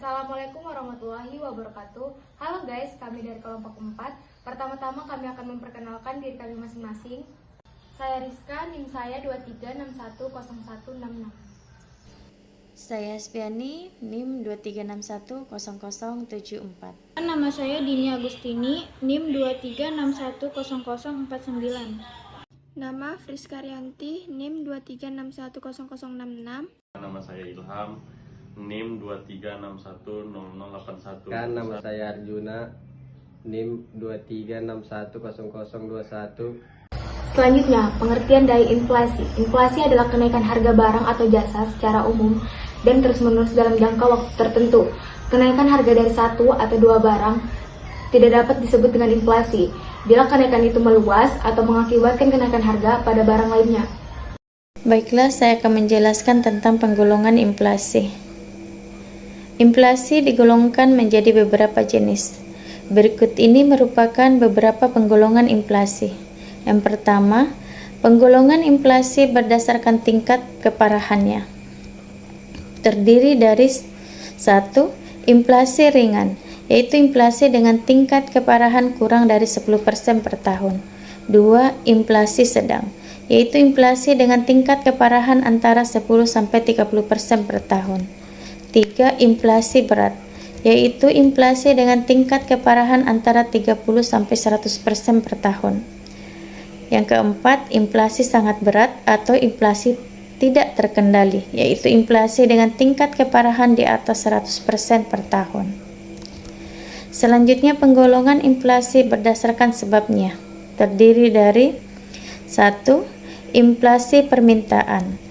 Assalamualaikum warahmatullahi wabarakatuh. Halo guys, kami dari kelompok 4. Pertama-tama kami akan memperkenalkan diri kami masing-masing. Saya Rizka, NIM saya 23610166. Saya Spiani, NIM 23610074. Nama saya Dini Agustini, NIM 23610049. Nama Friska Rianti, NIM 23610066. Nama saya Ilham, NIM 23610081. Dan nama saya Arjuna, NIM 23610021. Selanjutnya, pengertian dari inflasi. Inflasi adalah kenaikan harga barang atau jasa secara umum dan terus-menerus dalam jangka waktu tertentu. Kenaikan harga dari satu atau dua barang tidak dapat disebut dengan inflasi bila kenaikan itu meluas atau mengakibatkan kenaikan harga pada barang lainnya. Baiklah, saya akan menjelaskan tentang penggolongan inflasi. Inflasi digolongkan menjadi beberapa jenis. Berikut ini merupakan beberapa penggolongan inflasi. Yang pertama, penggolongan inflasi berdasarkan tingkat keparahannya. Terdiri dari 1. Inflasi ringan, yaitu inflasi dengan tingkat keparahan kurang dari 10% per tahun. 2. Inflasi sedang, yaitu inflasi dengan tingkat keparahan antara 10-30% per tahun. 3. Inflasi berat, yaitu inflasi dengan tingkat keparahan antara 30-100% per tahun. Yang keempat, inflasi sangat berat atau inflasi tidak terkendali, yaitu inflasi dengan tingkat keparahan di atas 100% per tahun. Selanjutnya, penggolongan inflasi berdasarkan sebabnya. Terdiri dari 1. Inflasi permintaan,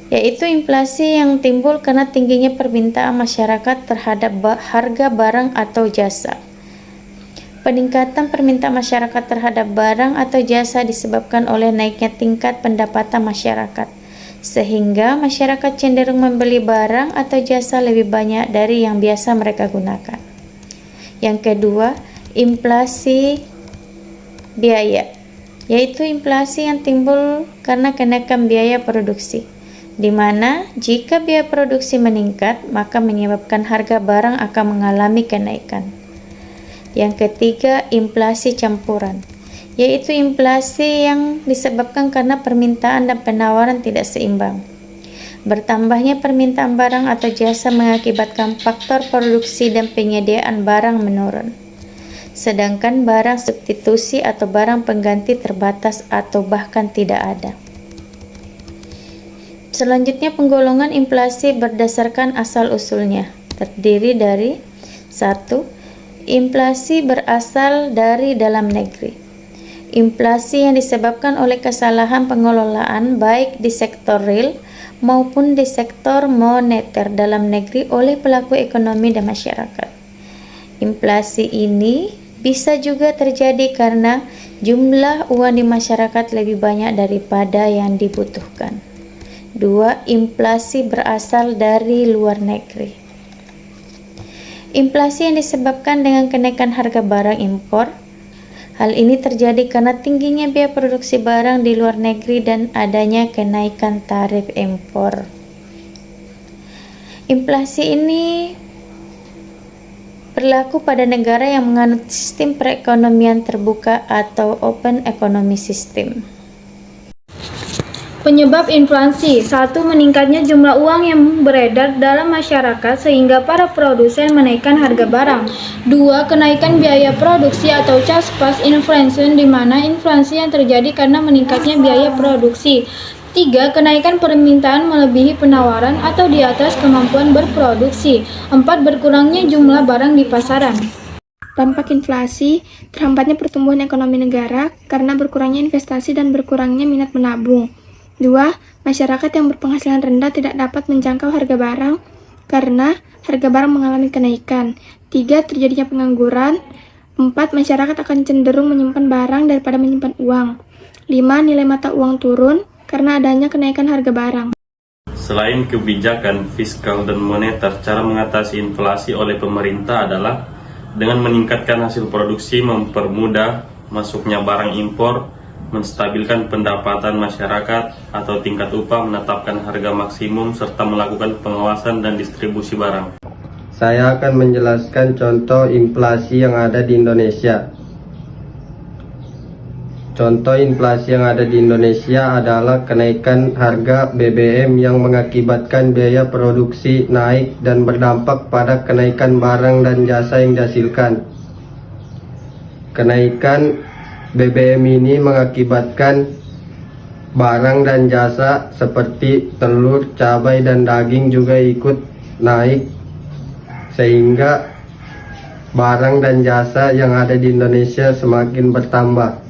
yaitu inflasi yang timbul karena tingginya permintaan masyarakat terhadap harga barang atau jasa. Peningkatan permintaan masyarakat terhadap barang atau jasa disebabkan oleh naiknya tingkat pendapatan masyarakat, sehingga masyarakat cenderung membeli barang atau jasa lebih banyak dari yang biasa mereka gunakan. Yang kedua, inflasi biaya, yaitu inflasi yang timbul karena kenaikan biaya produksi, di mana jika biaya produksi meningkat, maka menyebabkan harga barang akan mengalami kenaikan. Yang ketiga, inflasi campuran, yaitu inflasi yang disebabkan karena permintaan dan penawaran tidak seimbang. Bertambahnya permintaan barang atau jasa mengakibatkan faktor produksi dan penyediaan barang menurun, sedangkan barang substitusi atau barang pengganti terbatas atau bahkan tidak ada. Selanjutnya, penggolongan inflasi berdasarkan asal-usulnya. Terdiri dari 1. Inflasi berasal dari dalam negeri. Inflasi yang disebabkan oleh kesalahan pengelolaan baik di sektor real maupun di sektor moneter dalam negeri oleh pelaku ekonomi dan masyarakat. Inflasi ini bisa juga terjadi karena jumlah uang di masyarakat lebih banyak daripada yang dibutuhkan. 2. Inflasi berasal dari luar negeri. Inflasi yang disebabkan dengan kenaikan harga barang impor. Hal ini terjadi karena tingginya biaya produksi barang di luar negeri dan adanya kenaikan tarif impor. Inflasi ini berlaku pada negara yang menganut sistem perekonomian terbuka atau open economy system. Penyebab inflasi: 1. Meningkatnya jumlah uang yang beredar dalam masyarakat sehingga para produsen menaikkan harga barang. 2. Kenaikan biaya produksi atau cost plus inflation, di mana inflasi yang terjadi karena meningkatnya biaya produksi. 3. Kenaikan permintaan melebihi penawaran atau di atas kemampuan berproduksi. 4. Berkurangnya jumlah barang di pasaran. Dampak inflasi, terhambatnya pertumbuhan ekonomi negara karena berkurangnya investasi dan berkurangnya minat menabung. 2. Masyarakat yang berpenghasilan rendah tidak dapat menjangkau harga barang karena harga barang mengalami kenaikan. 3. Terjadinya pengangguran. 4. Masyarakat akan cenderung menyimpan barang daripada menyimpan uang. 5. Nilai mata uang turun karena adanya kenaikan harga barang. Selain kebijakan fiskal dan moneter, cara mengatasi inflasi oleh pemerintah adalah dengan meningkatkan hasil produksi, mempermudah masuknya barang impor, menstabilkan pendapatan masyarakat atau tingkat upah, menetapkan harga maksimum, serta melakukan pengawasan dan distribusi barang. Saya akan menjelaskan contoh inflasi yang ada di Indonesia. Contoh inflasi yang ada di Indonesia adalah kenaikan harga BBM yang mengakibatkan biaya produksi naik dan berdampak pada kenaikan barang dan jasa yang dihasilkan. Kenaikan BBM ini mengakibatkan barang dan jasa seperti telur, cabai, dan daging juga ikut naik, sehingga barang dan jasa yang ada di Indonesia semakin bertambah.